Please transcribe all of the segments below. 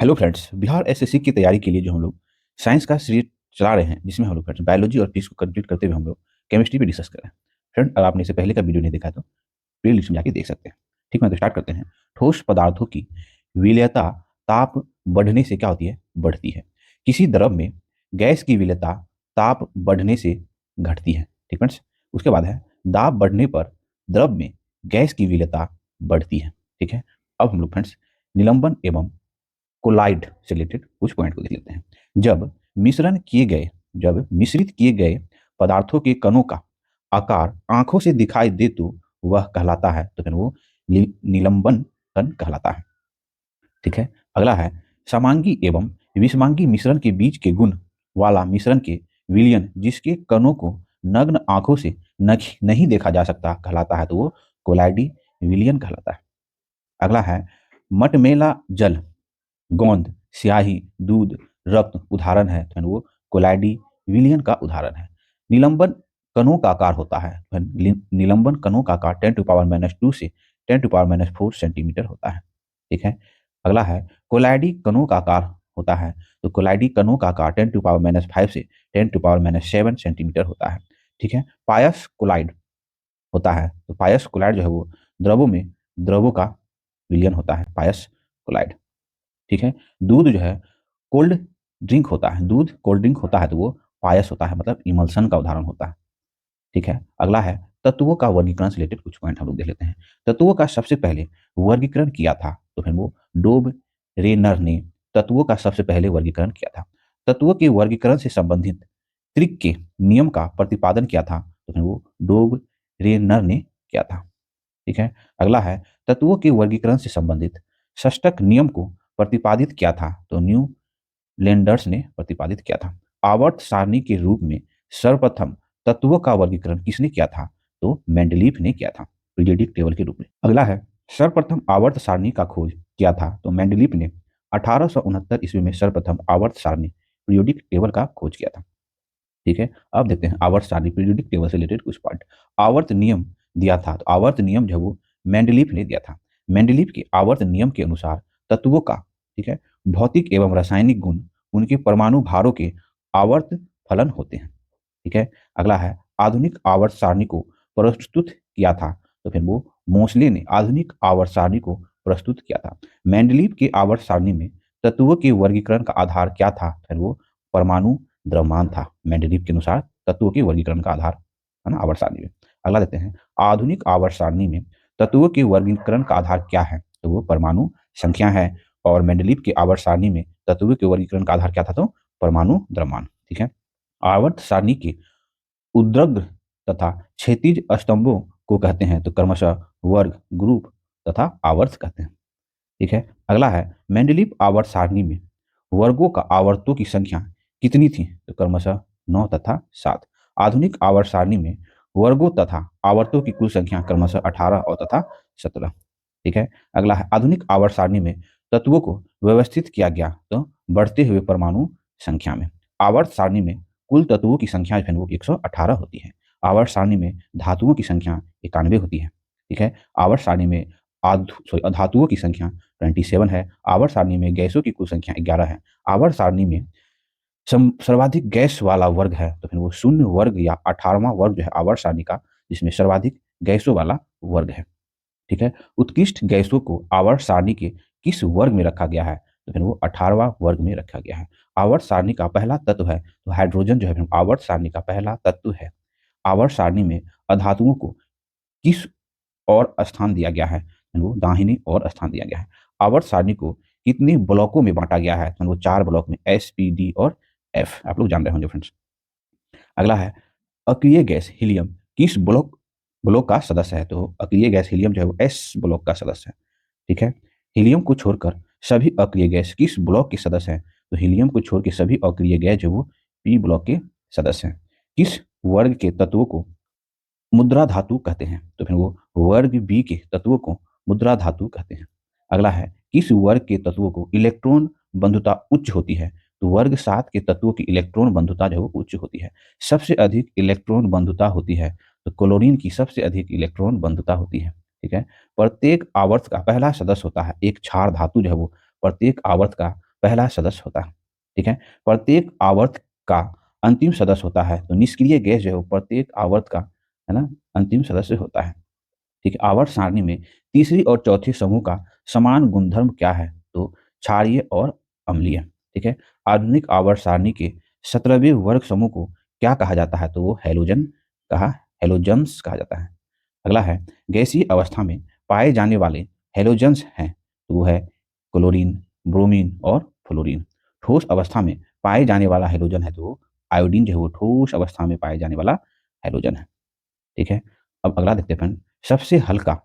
Hello friends, Bihar SSC की तैयारी के लिए जो हम लोग साइंस का सीरीज चला रहे हैं, जिसमें हम लोग फ्रेंड्स बायोलॉजी और फिजिक्स को कंप्लीट करते हुए हम लोग केमिस्ट्री पे डिस्कस कर रहे हैं। फ्रेंड, अगर आपने इससे पहले का वीडियो नहीं देखा तो प्ले लिस्ट में जाके देख सकते हैं। ठीक है, तो स्टार्ट करते हैं। ठोस पदार्थों की विलेयता ताप बढ़ने से क्या होती है? बढ़ती है। किसी द्रव में गैस की विलेयता ताप बढ़ने से घटती है। ठीक फ्रेंड्स, उसके बाद है दाब बढ़ने पर द्रव में गैस की विलेयता बढ़ती है। ठीक है, अब हम लोग फ्रेंड्स निलंबन एवं कोलाइड से रिलेटेड कुछ पॉइंट को देख लेते हैं। जब मिश्रित किए गए पदार्थों के कणों का आकार आंखों से दिखाई दे तो वह कहलाता है, तो फिर वो निलंबन कण कहलाता है। ठीक है, अगला है समांगी एवं विषमांगी मिश्रण के बीच के गुण वाला मिश्रण के विलयन जिसके कणों को नग्न आंखों से नहीं देखा जा सकता कहलाता है, तो वो कोलाइडी विलयन कहलाता है। अगला है मटमेला जल, गोंद, स्याही, दूध, रक्त उदाहरण है, तो वो कोलाइडी विलियन का उदाहरण है। निलंबन कणों का आकार होता है, निलंबन कणों का आकार 10⁻² से 10⁻⁴ सेंटीमीटर होता है। ठीक है, अगला है कोलाइडी कणों का आकार होता है, तो कोलाइडी कणों का आकार 10⁻⁵ से 10⁻7 सेंटीमीटर होता है। ठीक है, पायस कोलाइड होता है, तो पायस कोलाइड जो है वो द्रवों का विलियन होता है, पायस कोलाइड। ठीक है, दूध जो है कोल्ड ड्रिंक होता है, दूध कोल्ड ड्रिंक होता है, तो वो पायस होता है, मतलब इमल्सन का उदाहरण होता है। ठीक है, अगला है तत्वों का वर्गीकरण से रिलेटेड कुछ पॉइंट हम लोग देख लेते हैं। तत्वों का सबसे पहले वर्गीकरण किया था, तो फिर वो डोब रेनर ने तत्वों का सबसे पहले वर्गीकरण किया था। तत्वों के वर्गीकरण से संबंधित त्रिक के नियम का प्रतिपादन किया था, तो फिर वो डोब रेनर ने किया था। ठीक है, अगला है तत्वों के वर्गीकरण से संबंधित षष्टक नियम को प्रतिपादित किया था, तो न्यू लेंडर्स ने प्रतिपादित किया था। आवर्त सारणी के रूप में सर्वप्रथम तत्वों का वर्गीकरण किसने किया था? तो मेंडलीफ ने किया था, पीरियोडिक टेबल के रूप में। अगला है सर्वप्रथम आवर्त सारणी का खोज किया था, तो मेंडलीफ ने 1869 ईस्वी में सर्वप्रथम आवर्त सारणी पीरियोडिक टेबल का खोज किया था। ठीक है, अब देखते हैं आवर्त सारणी पीरियोडिक टेबल से रिलेटेड कुछ पॉइंट। आवर्त नियम दिया था, तो आवर्त नियम जो वो मेंडलीफ ने दिया था। मेंडलीफ के आवर्त नियम के अनुसार तत्वों का, ठीक है, भौतिक एवं रासायनिक गुण उनके परमाणु भारों के आवर्त फलन होते हैं। ठीक है, अगला है आधुनिक आवर्त सारणी को प्रस्तुत किया था, तो फिर वो मोस्ले ने आधुनिक आवर्त सारणी को प्रस्तुत किया था। मेंडलीफ के आवर्त सारणी में तत्वों के वर्गीकरण का आधार क्या था? फिर वो परमाणु द्रव्यमान था। मेंडलीफ के अनुसार तत्वों के वर्गीकरण का आधार है ना आवर्त सारणी में। अगला देते हैं आधुनिक आवर्त सारणी में तत्वों के वर्गीकरण का आधार क्या है? तो वो परमाणु संख्या है। और मेंडलीफ के आवर्त सारणी में तत्वों के वर्गीकरण का आधार क्या था? तो परमाणु द्रव्यमान। ठीक है, आवर्त सारणी के उद्र्ग तथा क्षैतिज स्तंभों को कहते हैं, तो क्रमशः वर्ग, ग्रुप तथा आवर्त कहते हैं। ठीक है, अगला है मेंडलीफ आवर्त सारणी में वर्गों का आवर्तों की संख्या कितनी थी? तो क्रमशः 9 तथा 7। आधुनिक आवर्त सारणी में वर्गों तथा आवर्तों की कुल संख्या क्रमशः 18 और तथा 17। ठीक है, अगला है आधुनिक आवर्त सारणी में तत्वों को व्यवस्थित किया गया, तो बढ़ते हुए परमाणु संख्या में। आवर्त सारणी में कुल तत्वों की संख्या जो है वो 118 होती है। आवर्त सारणी में धातुओं की संख्या 91 होती है। ठीक है, आवर्त सारणी में धातुओं की संख्या 27 है। आवर्त सारणी में गैसों की कुल संख्या 11 है। आवर्त सारणी में सर्वाधिक गैस वाला वर्ग है, तो फिर वो शून्य वर्ग या 18वां वर्ग जो है आवर्त सारणी का, जिसमें सर्वाधिक गैसों वाला वर्ग है। ठीक है, उत्कृष्ट गैसों को आवर्त सारणी के किस वर्ग में रखा गया है? तो फिर वो 18वां वर्ग में रखा गया है। आवर्त सारणी का पहला तत्व है, तो हाइड्रोजन जो है आवर्त सारणी का पहला तत्व है। आवर्त सारणी में अधातुओं को किस और स्थान दिया गया है? तो वो दाहिनी और स्थान दिया गया है। आवर्त सारणी को कितने ब्लॉकों में बांटा गया है? तो वो 4 ब्लॉक में, एस, पी, डी और एफ। आप लोग जान रहे होंगे फ्रेंड्स। अगला है अक्रिय गैस हीलियम किस ब्लॉक ब्लॉक का सदस्य है? तो अक्रिय गैस हीलियम जो है वो एस ब्लॉक का सदस्य है। ठीक है, हीलियम को छोड़कर सभी अक्रिय गैस किस ब्लॉक के सदस्य हैं? तो हीलियम को छोड़ के सभी अक्रिय गैस जो वो पी ब्लॉक के सदस्य हैं। किस वर्ग के तत्वों को मुद्रा धातु कहते हैं? तो फिर वो वर्ग बी के तत्वों को मुद्रा धातु कहते हैं। अगला है किस वर्ग के तत्वों को इलेक्ट्रॉन बंधुता उच्च होती है? तो वर्ग 7 के तत्वों की इलेक्ट्रॉन बंधुता जो है वो उच्च होती है। सबसे अधिक इलेक्ट्रॉन बंधुता होती है, तो क्लोरीन की सबसे अधिक इलेक्ट्रॉन बंधुता होती है। ठीक है, प्रत्येक आवर्त का पहला सदस्य होता है एक क्षार धातु जो है वो प्रत्येक आवर्त का पहला सदस्य होता है। ठीक है, प्रत्येक आवर्त का अंतिम सदस्य होता है। तो निष्क्रिय गैस जो है वो प्रत्येक आवर्त का, है ना, अंतिम सदस्य होता है। ठीक है, आवर्त सारणी में तीसरी और चौथी समूह का समान गुणधर्म क्या है? तो क्षारीय और अम्लीय। ठीक है, आधुनिक आवर्त सारणी के 17वें वर्ग समूह को क्या कहा जाता है? तो वो कहा हेलोजन्स कहा जाता है। अगला है, गैसीय अवस्था में पाए जाने वाले हेलोजन्स हैं, तो वो है क्लोरीन, ब्रोमीन और फ्लोरीन। ठोस अवस्था में पाए जाने वाला हेलोजन है तो वो आयोडीन जो है वो ठोस अवस्था में पाए जाने वाला हेलोजन है। ठीक है, अब अगला देखते हैं फ्रेंड, सबसे हल्का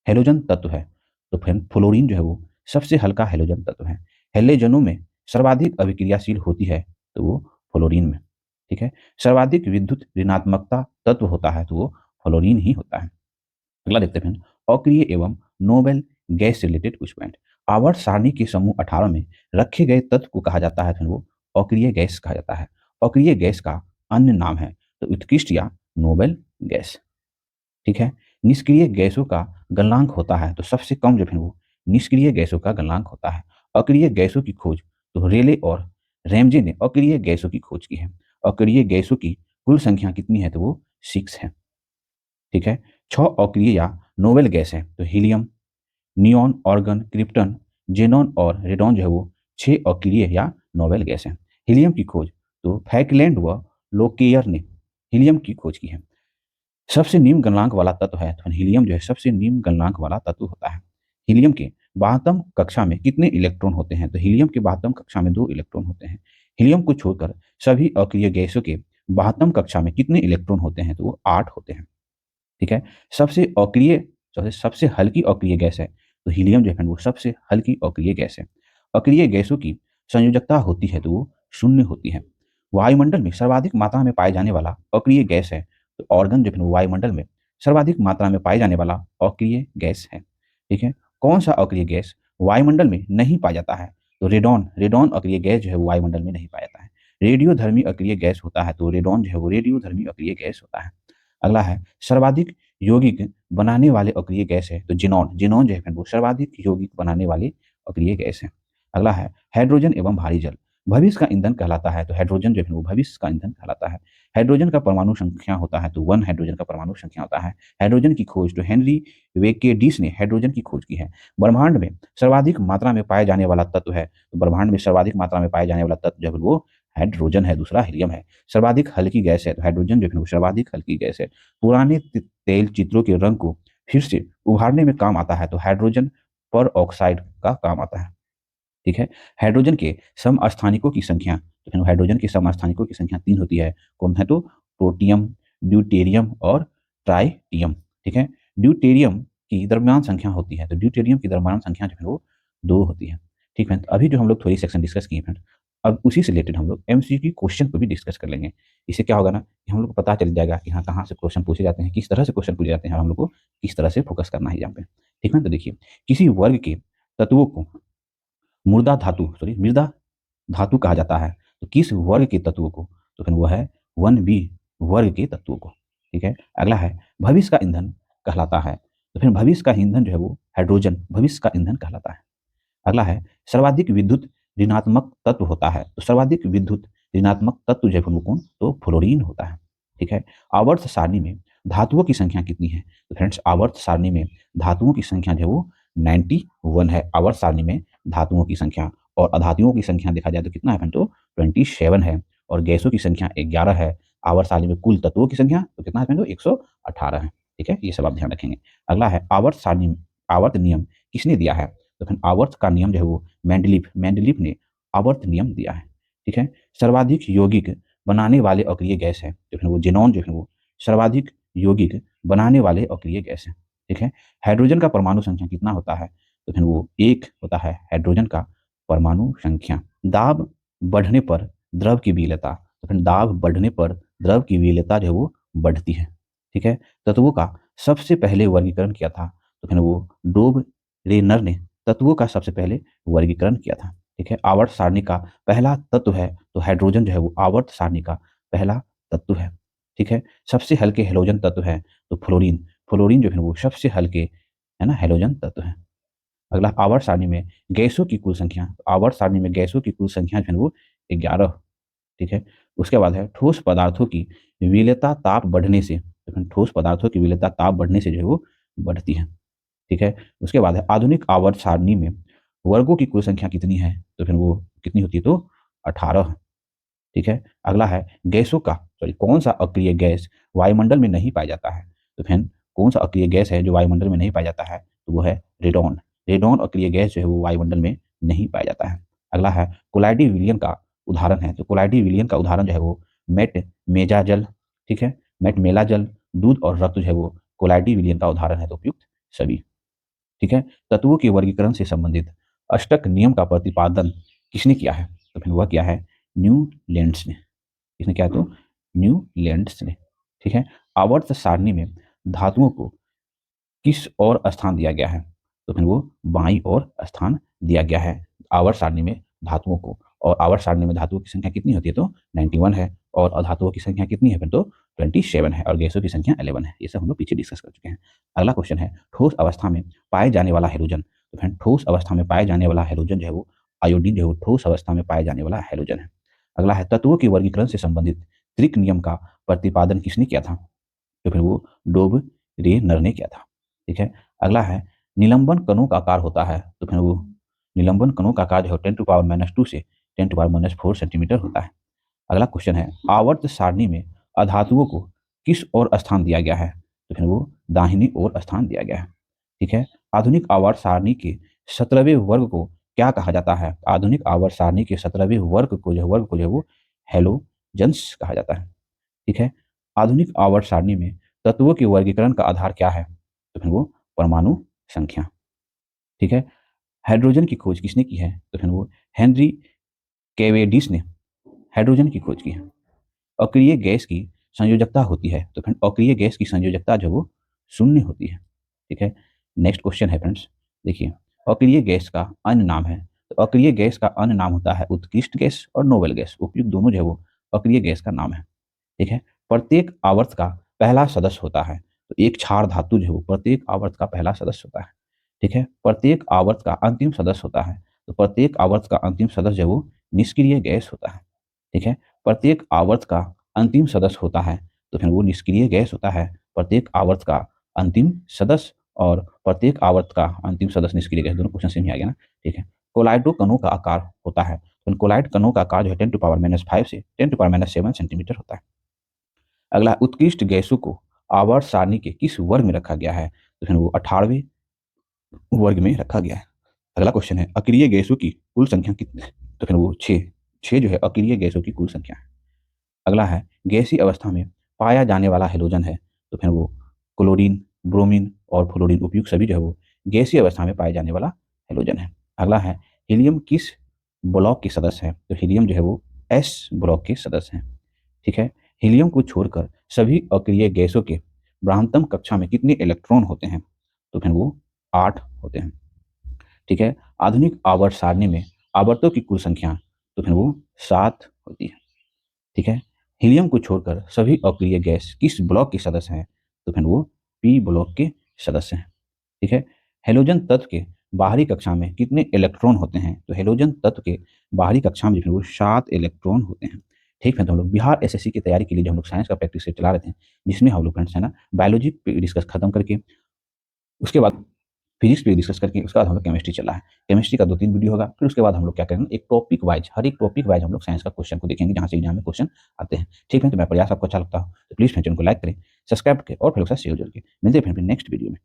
हेलोजन तत्व है। तो फ्रेंड फ्लोरीन जो है वो सबसे हल्का हेलोजन तत्व है। हेलोजनों में सर्वाधिक अभिक्रियाशील होती है तो वो फ्लोरीन में। ठीक है, सर्वाधिक विद्युत ऋणात्मकता तत्व होता है तो वो फ्लोरीन ही होता है। अगला देखते हैं फ्रेंड, अक्रिय एवं नोबेल गैस से रिलेटेड कुछ पॉइंट। आवर्त सारणी के समूह 18 में रखे गए तत्व को कहा जाता है, फिर वो अक्रिय गैस कहा जाता है। अक्रिय गैस का अन्य नाम है तो उत्कृष्ट या नोबेल गैस। ठीक है, निष्क्रिय गैसों का गलनांक होता है तो सबसे कम जो है वो निष्क्रिय गैसों का गलनांक होता है। अक्रिय गैसों की खोज तो रेले और रैमजे ने अक्रिय गैसों की खोज की है। अक्रिय गैसों की कुल संख्या कितनी है? तो वो 6 है। ठीक है, 6 अक्रिय या नोबेल गैस है तो helium, neon, organ, krypton, xenon और रेडॉन जो है वो 6 अक्रिय या नोबेल गैस है। हीलियम की खोज तो फैकलैंड व लोकेयर ने हीलियम की खोज की है। सबसे निम्न गलनांक वाला तत्व है तो हीलियम जो है सबसे निम्न गलनांक वाला तत्व होता है। हीलियम के 12वीं कक्षा में कितने इलेक्ट्रॉन होते हैं? तो हीलियम के 12वीं कक्षा में 2 इलेक्ट्रॉन होते हैं। हीलियम को छोड़कर सभी अक्रिय गैसों के 12वीं कक्षा में कितने इलेक्ट्रॉन होते हैं? तो वो 8 होते हैं। ठीक है, सबसे अक्रिय सबसे हल्की अक्रिय गैस है तो हीलियम जो है वो सबसे हल्की अक्रिय गैस है। अक्रिय गैसों की संयोजकता होती है तो वो शून्य होती है। वायुमंडल में सर्वाधिक मात्रा में पाए जाने वाला अक्रिय गैस है तो ऑर्गन जो है वो वायुमंडल में सर्वाधिक मात्रा में पाए जाने वाला अक्रिय गैस है। ठीक है, कौन सा अक्रिय गैस वायुमंडल में नहीं पाया जाता है? तो रेडॉन, रेडॉन अक्रिय गैस जो है वो वायुमंडल में नहीं पाया जाता है। रेडियोधर्मी अक्रिय गैस होता है तो रेडॉन जो है वो रेडियोधर्मी अक्रिय गैस होता है। अगला है, सर्वाधिक यौगिक बनाने वाले अक्रिय गैस है तो जिनॉन, जिनॉन जो है वो सर्वाधिक यौगिक बनाने वाले अक्रिय गैस है। अगला है, हाइड्रोजन एवं भारी जल भविष्य का ईंधन कहलाता है तो हाइड्रोजन जो है वो भविष्य का ईंधन कहलाता है। हाइड्रोजन का परमाणु संख्या होता है तो 1 हाइड्रोजन का परमाणु संख्या होता है। हाइड्रोजन की खोज तो हेनरी वेकेडिस ने हाइड्रोजन की खोज की है। ब्रह्मांड में सर्वाधिक मात्रा में पाए जाने वाला तत्व है तो ब्रह्मांड में सर्वाधिक मात्रा में पाए जाने वाला तत्व जो है वो हाइड्रोजन है, दूसरा हीलियम है। सर्वाधिक हल्की गैस है तो हाइड्रोजन जो है वो सर्वाधिक हल्की गैस है। पुराने तेल चित्रों के रंग को फिर से उभारने में काम आता है तो हाइड्रोजन पर ऑक्साइड का काम आता है। ठीक है, हाइड्रोजन के समस्थानिकों की संख्या तो फिर हाइड्रोजन के समस्थानिकों की संख्या 3 होती है। कौन है? तो प्रोटियम, ड्यूटेरियम और ट्राइटियम। ठीक है, ड्यूटेरियम की द्रव्यमान संख्या होती है तो ड्यूटेरियम की द्रव्यमान संख्या जो है वो 2 होती है। ठीक है, तो अभी जो हम लोग थोड़ी सेक्शन डिस्कस किए फ्रेंड, अब उसी से रिलेटेड हम लोग एमसीक्यू क्वेश्चन को भी डिस्कस कर लेंगे। इससे क्या होगा ना कि हम लोग को पता चल जाएगा कि हाँ कहाँ से क्वेश्चन पूछे जाते हैं, किस तरह से क्वेश्चन पूछे जाते हैं और हम लोग को किस तरह से फोकस करना है यहाँ पे। ठीक है, तो देखिए, किसी वर्ग के तत्वों को मृदा धातु कहा जाता है तो किस वर्ग के तत्वों को? तो फिर वो है 1b वर्ग के तत्वों को। ठीक है, अगला है, भविष्य का ईंधन कहलाता है तो फिर भविष्य का ईंधन जो है वो हाइड्रोजन भविष्य का ईंधन कहलाता है। अगला है, सर्वाधिक विद्युत ऋणात्मक तत्व होता है तो सर्वाधिक विद्युत ऋणात्मक तत्व जो है वो कौन? तो फ्लोरीन होता है। ठीक है, आवर्त सारणी में धातुओं की संख्या कितनी है? तो फ्रेंड्स आवर्त सारणी में धातुओं की संख्या जो है वो 91 है। आवर्त सारणी में धातुओं की संख्या, और अधातुओं की संख्या देखा जाए तो कितना है फ्रेंड? तो 27 है। और गैसों की संख्या 11 है। आवर्त सारणी में कुल तत्वों की संख्या तो कितना है फ्रेंड? तो 118 है। ठीक है, ये सब आप ध्यान रखेंगे। अगला है, आवर्त सारणी आवर्त नियम किसने दिया है? तो फिर आवर्त का नियम जो है वो मेंडलीफ ने आवर्त नियम दिया है। ठीक है, सर्वाधिक यौगिक बनाने वाले अक्रिय गैस है तो फिर वो जेनॉन जो है वो सर्वाधिक यौगिक बनाने वाले अक्रिय गैस है। ठीक है, हाइड्रोजन का परमाणु संख्या कितना होता है? तो फिर वो 1 होता है हाइड्रोजन का परमाणु संख्या। दाब बढ़ने पर द्रव की विलेयता, तो फिर दाब बढ़ने पर द्रव की विलेयता जो है वो बढ़ती है। ठीक है, तत्वों का सबसे पहले वर्गीकरण किया था तो फिर वो डोब रेनर ने तत्वों का सबसे पहले वर्गीकरण किया था। ठीक है, आवर्त सारणी का पहला तत्व है तो हाइड्रोजन जो है वो आवर्त सारणी का पहला तत्व है। ठीक है, सबसे हल्के हेलोजन तत्व है तो फ्लोरीन, फ्लोरीन जो है वो सबसे हल्के, है ना, हेलोजन तत्व है। अगला, आवर्त सारणी में गैसों की कुल संख्या, आवर्त सारणी में गैसों की कुल संख्या जो है वो 11। ठीक है। उसके बाद है ठोस पदार्थों की विलेयता ताप बढ़ने से, तो ठोस पदार्थों की विलेयता ताप बढ़ने से जो है वो बढ़ती है। ठीक है। उसके बाद है आधुनिक आवर्त सारणी में वर्गों की कुल संख्या कितनी है, तो फिर वो कितनी होती है, तो 18। ठीक है। अगला है गैसों का, सॉरी, कौन सा अक्रिय गैस वायुमंडल में नहीं पाया जाता है, तो फिर कौन सा अक्रिय गैस है जो वायुमंडल में नहीं पाया जाता है, तो वो है रेडॉन। रेडॉन अक्रिय गैस जो है वो वायुमंडल में नहीं पाया जाता है। अगला है कोलाइडी विलियन का उदाहरण है, तो कोलाइडी विलियन का उदाहरण जो है वो मेट मेजा जल, ठीक है, मेट मेला जल, दूध और रक्त जो है वो कोलाइडी विलियन का उदाहरण है, तो उपयुक्त सभी। ठीक है। तत्वों के वर्गीकरण से संबंधित अष्टक नियम का प्रतिपादन किसने किया है, तो फिर वह किया है न्यूलैंड्स ने। किसने किया, तो न्यूलैंड्स ने। ठीक है। आवर्त सारणी में धातुओं को किस और स्थान दिया गया है, तो फिर वो बाईं ओर स्थान दिया गया है आवर्त सारणी में धातुओं को। और आवर्त सारणी में धातुओं की संख्या कितनी होती है, तो 91 है, और अधातुओं की संख्या कितनी है फिर, तो 27 है, और गैसों की संख्या 11 है। ये सब हम लोग पीछे डिस्कस कर चुके हैं। अगला क्वेश्चन है ठोस अवस्था में पाए जाने वाला हैलोजन, तो फिर ठोस अवस्था में पाए जाने वाला हैलोजन जो है वो आयोडीन जो है वो ठोस अवस्था में पाए जाने वाला हैलोजन है। अगला है तत्वों के वर्गीकरण से संबंधित त्रिक नियम का प्रतिपादन किसने किया था, तो फिर वो डोब रे नर ने किया था। ठीक है। अगला है निलंबन कणों का आकार होता है, तो फिर वो निलंबन कणों का आकार जो है 10⁻² से 10⁻⁴ सेंटीमीटर होता है। अगला क्वेश्चन है आवर्त सारणी में अधातुओं को किस ओर स्थान दिया गया है, तो फिर वो दाहिनी ओर स्थान दिया गया है। ठीक है। आधुनिक आवर्त सारणी के 17वें वर्ग को क्या कहा जाता है, आधुनिक आवर्त सारणी के 17वें वर्ग को जो है वो हेलोजन्स कहा जाता है। ठीक है। आधुनिक आवर्त सारणी में तत्वों के वर्गीकरण का आधार क्या है, तो फिर वो परमाणु संख्या। ठीक है। हाइड्रोजन की खोज किसने की है, तो फिर वो हेनरी कैवेंडिश ने हाइड्रोजन की खोज की है। अक्रिय गैस की संयोजकता होती है, तो फिर अक्रिय गैस की संयोजकता जो वो 0 होती है। ठीक है। नेक्स्ट क्वेश्चन है फ्रेंड्स, देखिए, अक्रिय गैस का अन्य नाम है, तो अक्रिय गैस का अन्य नाम होता है उत्कृष्ट गैस और नोबेल गैस, उपयुक्त दोनों जो है वो अक्रिय गैस का नाम है। ठीक है। प्रत्येक आवर्त का पहला सदस्य होता है, तो एक क्षार धातु जो है वो प्रत्येक आवर्त का पहला सदस्य होता है। ठीक है। प्रत्येक आवर्त का अंतिम सदस्य होता है, तो प्रत्येक आवर्त का अंतिम सदस्य जो है वो निष्क्रिय गैस होता है। ठीक है। प्रत्येक आवर्त का अंतिम सदस्य होता है, तो फिर वो निष्क्रिय गैस होता है। प्रत्येक आवर्त का अंतिम सदस्य और प्रत्येक आवर्त का अंतिम सदस्य निष्क्रिय गैस, दोनों क्वेश्चन सेम ही आ गया ना। ठीक है। कोलाइडो कणों का आकार होता है, तो कोलाइड कणों का आकार जो है 10⁻⁵ से 10⁻⁷ सेंटीमीटर होता है। अगला, उत्कृष्ट गैसों को आवर्त सारणी के किस वर्ग में रखा गया है, तो फिर वो 18वें वर्ग में रखा गया है। अगला क्वेश्चन है अक्रिय गैसों की कुल संख्या कितनी है, तो फिर वो 6। 6 जो है अक्रिय गैसों की कुल संख्या है। अगला है गैसीय अवस्था में पाया जाने वाला हेलोजन है, तो फिर वो क्लोरीन, ब्रोमीन और फ्लोरीन, उपयुक्त सभी जो है वो गैसीय अवस्था में पाए जाने वाला हेलोजन है। अगला है हीलियम किस ब्लॉक के सदस्य है, तो हीलियम जो है वो एस ब्लॉक के सदस्य हैं। ठीक है। हीलियम को छोड़कर सभी अक्रिय गैसों के ब्राह्मतम कक्षा में कितने इलेक्ट्रॉन होते हैं, तो फिर वो 8 होते हैं। ठीक है। आधुनिक आवर्त सारणी में आवर्तों की कुल संख्या, तो फिर वो 7 होती है। ठीक है। हीलियम को छोड़कर सभी अक्रिय गैस किस ब्लॉक के सदस्य हैं, तो फिर वो पी ब्लॉक के सदस्य हैं। ठीक है। हेलोजन तत्व के बाहरी कक्षा में कितने इलेक्ट्रॉन होते हैं, तो हेलोजन तत्व के बाहरी कक्षा में जो है वो 7 इलेक्ट्रॉन होते हैं। ठीक है। तो हम लोग बिहार एसएससी की तैयारी के लिए जो हम लोग साइंस का प्रैक्टिस सेट चला रहे थे, जिसमें हम लोग फ्रेंड्स है ना बायोलॉजी पे डिस्कस खत्म करके उसके बाद फिजिक्स पे डिस्कस करके उसके बाद हम लोग केमिस्ट्री चला है। केमिस्ट्री का 2-3 वीडियो होगा, फिर उसके बाद हम लोग क्या करेंगे, एक टॉपिक वाइज, हर एक टॉपिक वाइज हम लोग साइंस का क्वेश्चन को देखेंगे जहाँ से एग्जाम में क्वेश्चन आते हैं। ठीक है। तो मेरा प्रयास आपको अच्छा लगता हो तो प्लीज़ फ्रेंड्स उनको लाइक करें, सब्सक्राइब करें और फिर उसका शेयर जरूर करें। मिलते हैं फिर नेक्स्ट वीडियो में।